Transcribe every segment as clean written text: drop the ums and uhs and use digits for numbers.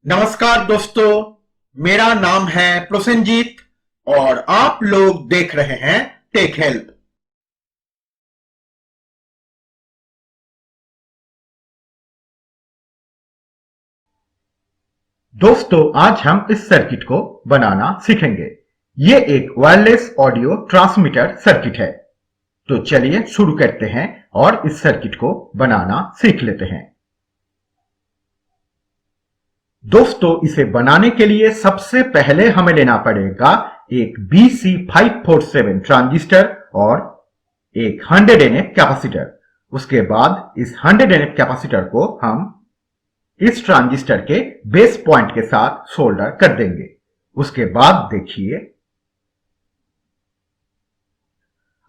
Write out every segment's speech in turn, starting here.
नमस्कार दोस्तों, मेरा नाम है प्रोसेनजीत और आप लोग देख रहे हैं टेक हेल्प। दोस्तों, आज हम इस सर्किट को बनाना सीखेंगे। ये एक वायरलेस ऑडियो ट्रांसमीटर सर्किट है। तो चलिए शुरू करते हैं और इस सर्किट को बनाना सीख लेते हैं। दोस्तों, इसे बनाने के लिए सबसे पहले हमें लेना पड़ेगा एक BC547 ट्रांजिस्टर और एक 100 nF कैपेसिटर। उसके बाद इस 100 nF कैपेसिटर को हम इस ट्रांजिस्टर के बेस पॉइंट के साथ सोल्डर कर देंगे। उसके बाद देखिए,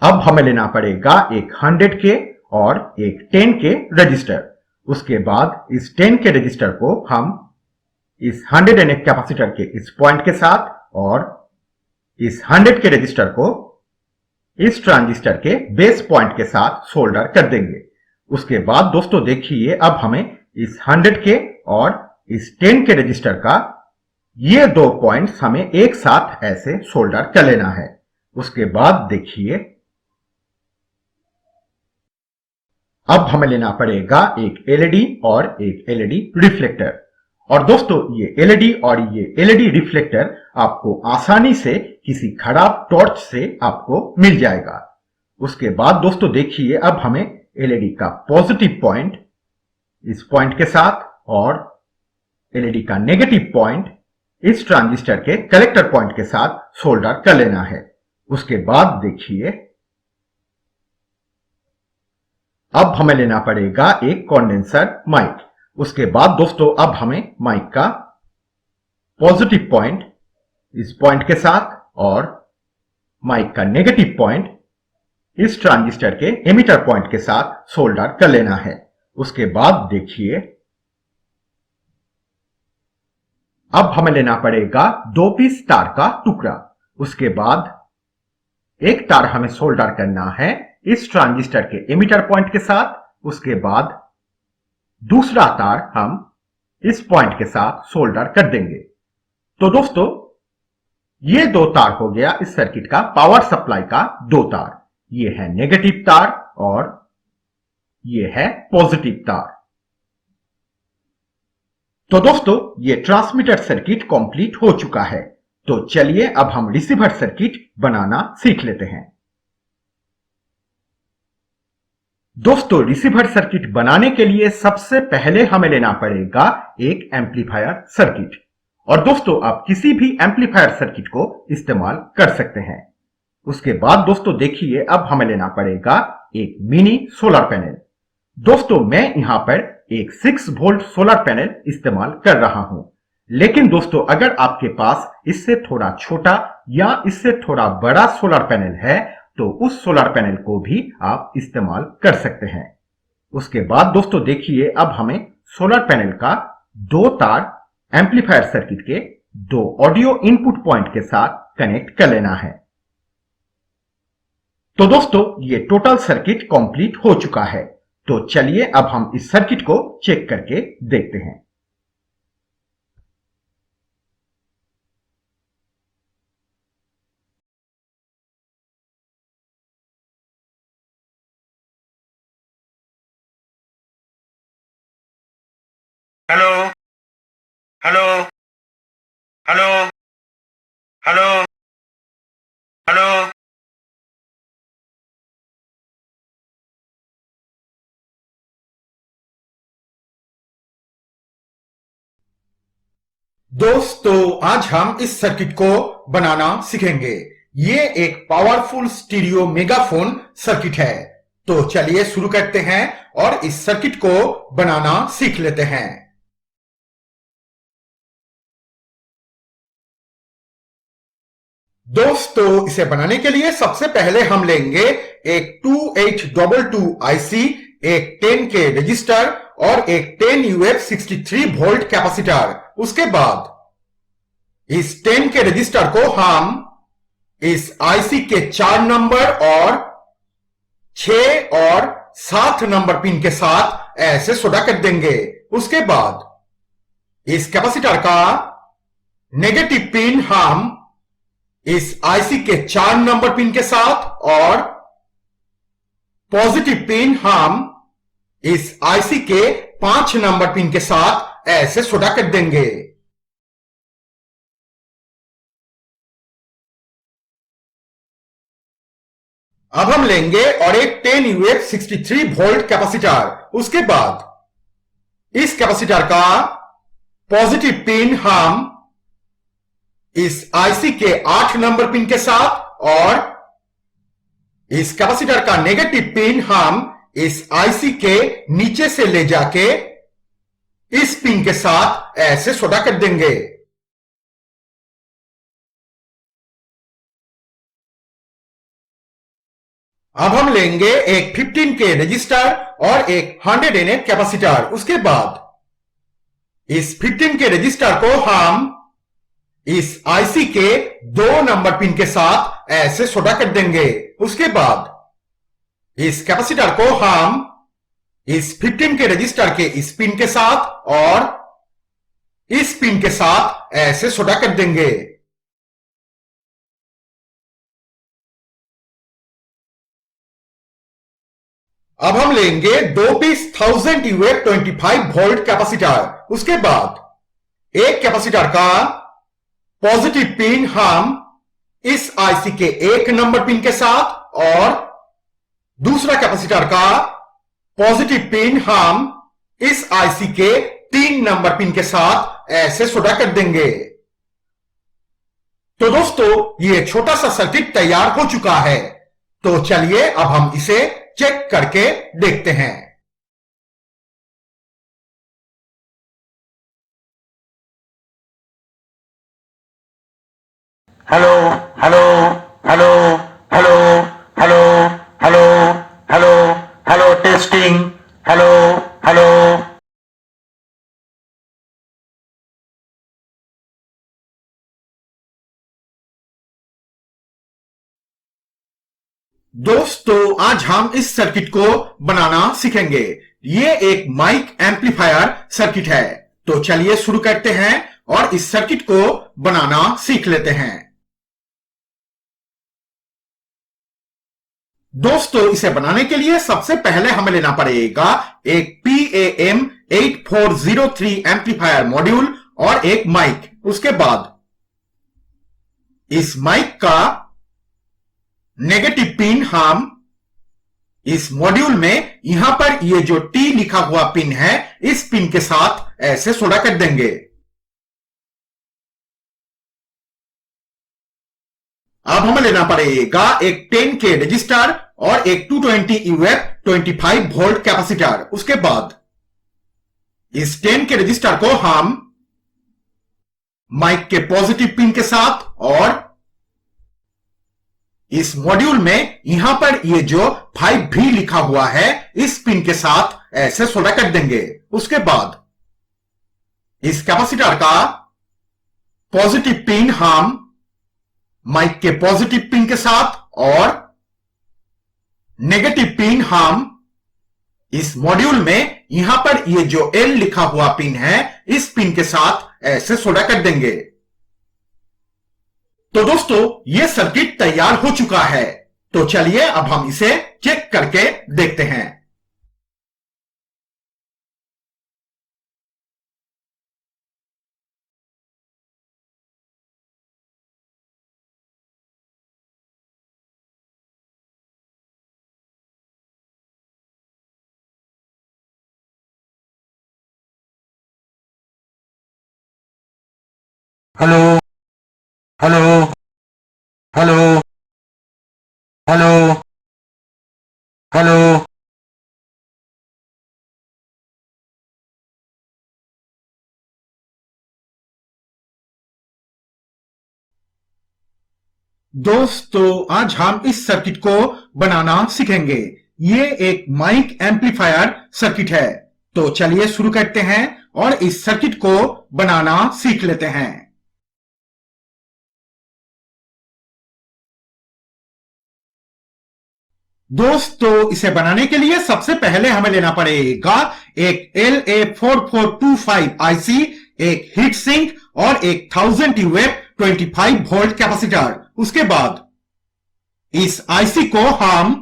अब हमें लेना पड़ेगा एक 100 के और एक 10 के रजिस्टर। उसके बाद इस 10 के रजिस्टर को हम इस 100 nF कैपेसिटर के इस पॉइंट के साथ और इस 100 के रजिस्टर को इस ट्रांजिस्टर के बेस पॉइंट के साथ सोल्डर कर देंगे। उसके बाद दोस्तों देखिए, अब हमें इस 100 के और इस 10 के रजिस्टर का ये दो पॉइंट्स हमें एक साथ ऐसे सोल्डर कर लेना है। उसके बाद देखिए, अब हमें लेना पड़ेगा एक एलईडी और एक एलईडी रिफ्लेक्टर। और दोस्तों, ये एलईडी और ये एलईडी रिफ्लेक्टर आपको आसानी से किसी खराब टॉर्च से आपको मिल जाएगा। उसके बाद दोस्तों देखिए, अब हमें एलईडी का पॉजिटिव पॉइंट इस पॉइंट के साथ और एलईडी का नेगेटिव पॉइंट इस ट्रांजिस्टर के कलेक्टर पॉइंट के साथ सोल्डर कर लेना है। उसके बाद देखिए, अब हमें लेना पड़ेगा एक कंडेंसर माइक। उसके बाद दोस्तों, अब हमें माइक का पॉजिटिव पॉइंट इस पॉइंट के साथ और माइक का नेगेटिव पॉइंट इस ट्रांजिस्टर के एमिटर पॉइंट के साथ सोल्डर कर लेना है। उसके बाद देखिए, अब हमें लेना पड़ेगा 2 पीस तार का टुकड़ा। उसके बाद एक तार हमें सोल्डर करना है इस ट्रांजिस्टर के एमिटर पॉइंट के साथ। उसके बाद दूसरा तार हम इस पॉइंट के साथ सोल्डर कर देंगे। तो दोस्तों, ये दो तार हो गया इस सर्किट का पावर सप्लाई का दो तार। ये है नेगेटिव तार और ये है पॉजिटिव तार। तो दोस्तों, ये ट्रांसमीटर सर्किट कंप्लीट हो चुका है। तो चलिए अब हम रिसीवर सर्किट बनाना सीख लेते हैं। दोस्तों, रिसीवर सर्किट बनाने के लिए सबसे पहले हमें लेना पड़ेगा एक एम्पलीफायर सर्किट। और दोस्तों, आप किसी भी एम्पलीफायर सर्किट को इस्तेमाल कर सकते हैं। उसके बाद दोस्तों देखिए, अब हमें लेना पड़ेगा एक मिनी सोलर पैनल। दोस्तों, मैं यहां पर एक 6 वोल्ट सोलर पैनल इस्तेमाल कर रहा हूं। लेकिन दोस्तों, अगर आपके पास इससे थोड़ा छोटा या इससे थोड़ा बड़ा सोलर पैनल है तो उस सोलर पैनल को भी आप इस्तेमाल कर सकते हैं। उसके बाद दोस्तों देखिए, अब हमें सोलर पैनल का दो तार एम्पलीफायर सर्किट के दो ऑडियो इनपुट पॉइंट के साथ कनेक्ट कर लेना है। तो दोस्तों, ये टोटल सर्किट कंप्लीट हो चुका है। तो चलिए अब हम इस सर्किट को चेक करके देखते हैं। Hello hello hello hello hello. दोस्तों, आज हम इस सर्किट को बनाना सीखेंगे। ये एक पावरफुल स्टीरियो मेगाफोन सर्किट है। तो चलिए शुरू करते हैं और इस सर्किट को बनाना सीख लेते हैं। दोस्तों, इसे बनाने के लिए सबसे पहले हम लेंगे एक 2822 आईसी, एक 10 के रजिस्टर और एक 10 UF 63 वोल्ट कैपेसिटर। उसके बाद इस 10 के रजिस्टर को हम इस आईसी के 4 नंबर और 6 और 7 नंबर पिन के साथ ऐसे सोल्डर कर देंगे। उसके बाद इस कैपेसिटर का नेगेटिव पिन हम इस आईसी के 4 नंबर पिन के साथ और पॉजिटिव पिन हम इस आईसी के 5 नंबर पिन के साथ ऐसे सोल्डर कर देंगे। अब हम लेंगे और एक 10 यूएफ 63 वोल्ट कैपेसिटर। उसके बाद इस कैपेसिटर का पॉजिटिव पिन हम इस आईसी के 8 नंबर पिन के साथ और इस कैपेसिटर का नेगेटिव पिन हम इस आईसी के नीचे से ले जाके इस पिन के साथ ऐसे सोल्डर कर देंगे। अब हम लेंगे एक 15 के रजिस्टर और एक 100 NA कैपेसिटर। उसके बाद इस 15 के रजिस्टर को हम इस आईसी के 2 नंबर पिन के साथ ऐसे सोल्डर कर देंगे। उसके बाद इस कैपेसिटर को हम इस 15 के रजिस्टर के इस पिन के साथ और इस पिन के साथ ऐसे सोल्डर कर देंगे। अब हम लेंगे 2 पीस 1000 यूएफ 25 वोल्ट कैपेसिटर। उसके बाद एक कैपेसिटर का पॉजिटिव पिन हम इस आईसी के 1 नंबर पिन के साथ और दूसरा कैपेसिटर का पॉजिटिव पिन हम इस आईसी के 3 नंबर पिन के साथ ऐसे सोल्डर कर देंगे। तो दोस्तों, ये छोटा सा सर्किट तैयार हो चुका है। तो चलिए अब हम इसे चेक करके देखते हैं। Hello hello hello hello hello hello hello hello testing hello hello. दोस्तों, आज हम इस सर्किट को बनाना सीखेंगे। ये एक माइक एम्पलीफायर सर्किट है। तो चलिए शुरू करते हैं और इस सर्किट को बनाना सीख लेते हैं। दोस्तों, इसे बनाने के लिए सबसे पहले हमें लेना पड़ेगा एक PAM 8403 एम्पलीफायर मॉड्यूल और एक माइक। उसके बाद इस माइक का नेगेटिव पिन हम इस मॉड्यूल में यहां पर ये जो T लिखा हुआ पिन है इस पिन के साथ ऐसे सोल्डर कर देंगे। अब हमें लेना पड़ेगा एक 10 के रजिस्टर और एक 220 यूएफ 25 वोल्ट कैपेसिटर। उसके बाद इस 10 के रजिस्टर को हम माइक के पॉजिटिव पिन के साथ और इस मॉड्यूल में यहां पर ये जो 5V लिखा हुआ है इस पिन के साथ ऐसे सोल्डर कर देंगे। उसके बाद इस कैपेसिटर का पॉजिटिव पिन हम माइक के पॉजिटिव पिन के साथ और नेगेटिव पिन हम इस मॉड्यूल में यहां पर ये जो L लिखा हुआ पिन है इस पिन के साथ ऐसे सोल्डर कर देंगे। तो दोस्तों, यह सर्किट तैयार हो चुका है। तो चलिए अब हम इसे चेक करके देखते हैं। Hello hello hello hello hello. दोस्तों, आज हम इस सर्किट को बनाना सीखेंगे। ये एक माइक एम्पलीफायर सर्किट है। तो चलिए शुरू करते हैं और इस सर्किट को बनाना सीख लेते हैं। दोस्तों, इसे बनाने के लिए सबसे पहले हमें लेना पड़ेगा एक LA4425 IC एक हीट सिंक और एक 1000 यूएफ 25 वोल्ट कैपेसिटर। उसके बाद इस आईसी को हम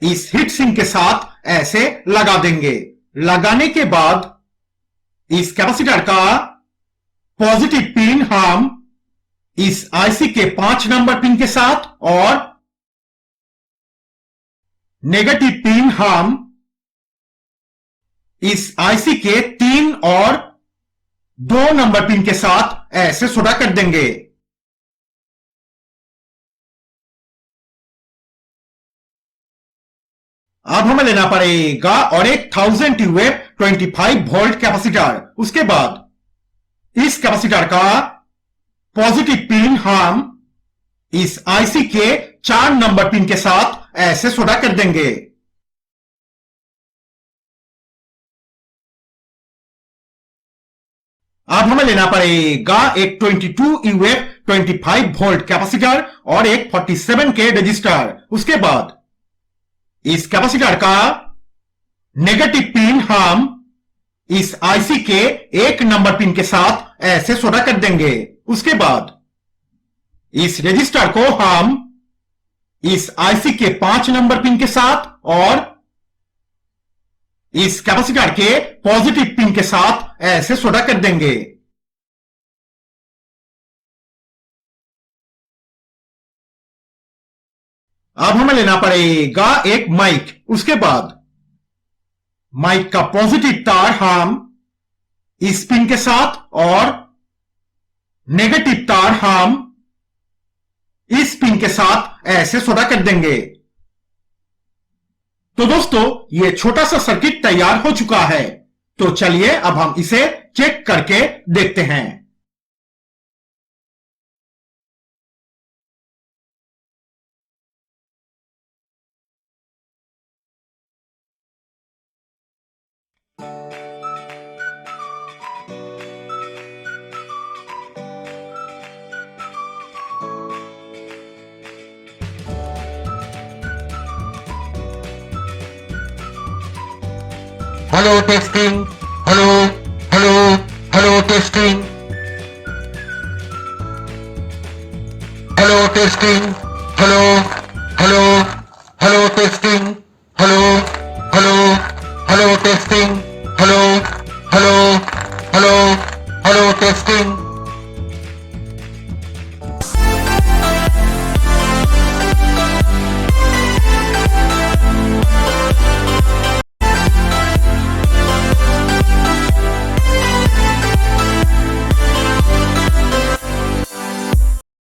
इस हीट सिंक के साथ ऐसे लगा देंगे। लगाने के बाद इस कैपेसिटर का पॉजिटिव पिन हम इस आईसी के 5 नंबर पिन के साथ और नेगेटिव पिन हम इस आईसी के 3 और 2 नंबर पिन के साथ ऐसे सोल्डर कर देंगे। अब हमें लेना पड़ेगा और एक 1000 यूएफ 25 वोल्ट कैपेसिटर। उसके बाद इस कैपेसिटर का पॉजिटिव पिन हम इस आईसी के 4 नंबर पिन के साथ ऐसे सोल्डर कर देंगे। अब हमें लेना पड़ेगा एक 22 यूएफ 25 वोल्ट कैपेसिटर और एक 47 के रजिस्टर। उसके बाद इस कैपेसिटर का नेगेटिव पिन हम इस आईसी के 1 नंबर पिन के साथ ऐसे सोल्डर कर देंगे। उसके बाद इस रजिस्टर को हम इस आईसी के 5 नंबर पिन के साथ और इस कैपेसिटर के पॉजिटिव पिन के साथ ऐसे सोल्डर कर देंगे। अब हमें लेना पड़ेगा एक माइक। उसके बाद माइक का पॉजिटिव तार हम इस पिन के साथ और नेगेटिव तार हम इस पिन के साथ ऐसे सोल्डर कर देंगे। तो दोस्तों, यह छोटा सा सर्किट तैयार हो चुका है। तो चलिए अब हम इसे चेक करके देखते हैं। Hello testing, hello hello hello testing, hello testing, hello hello hello testing, hello hello hello testing, hello hello hello hello testing,